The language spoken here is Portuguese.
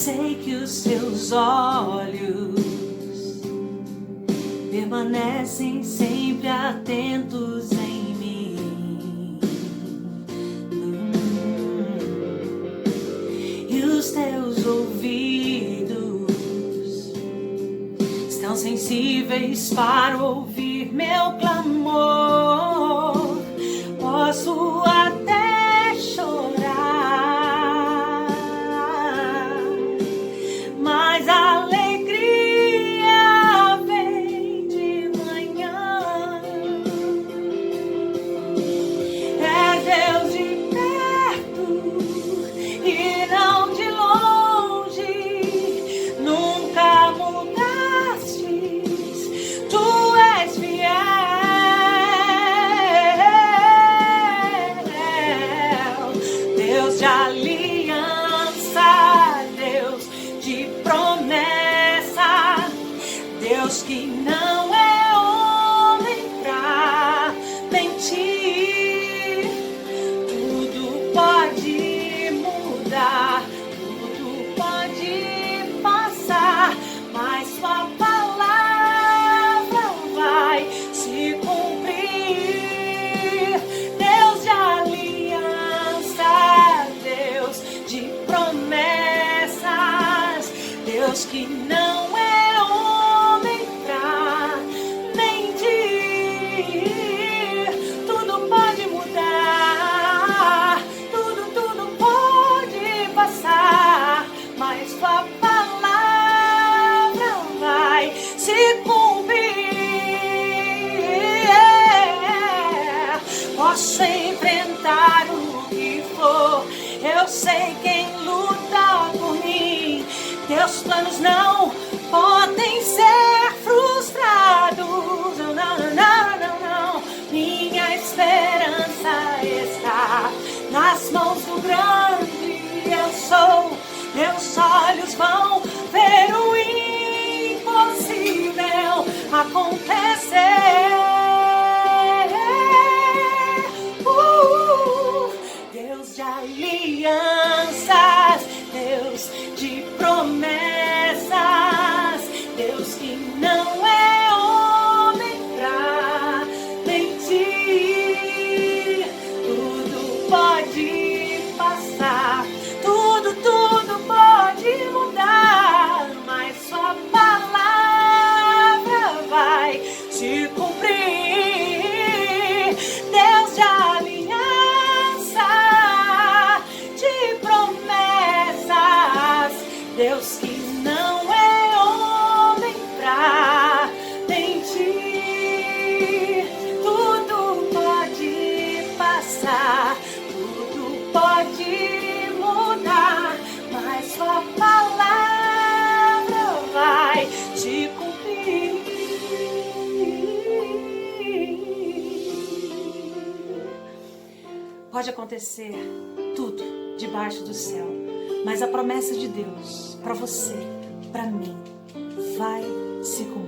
sei que os seus olhos permanecem sempre atentos em mim. E os teus ouvidos estão sensíveis para ouvir meu clamor. Posso até chorar, mas a alegria vem de manhã. É Deus de perto e não de longe, nunca mudastes, tu és fiel. Deus de aliança, Deus de promessa, Deus que não é homem pra mentir. Tudo pode mudar, tudo pode passar, mas sua palavra vai se cumprir. Deus de aliança, Deus de promessas, Deus que não é homem pra mentir. Tudo pode mudar, tudo pode passar, mas sua palavra vai se cumprir. Posso enfrentar o que for, eu sei quem luta por mim. Teus planos não podem ser frustrados. Não, não, não, não, não. Minha esperança está nas mãos do grande eu sou. Meus olhos vão ver o impossível acontecer. Deus de alianças, Deus de promessas, Deus que não é homem pra mentir. Tudo pode passar, tudo pode mudar, mas sua palavra vai se cumprir. Deus de aliança, de promessas, Deus que não é homem pra mentir. Tudo pode passar, tudo pode mudar, mas sua palavra vai se cumprir. Pode acontecer tudo debaixo do céu, mas a promessa de Deus para você, para mim, vai se cumprir.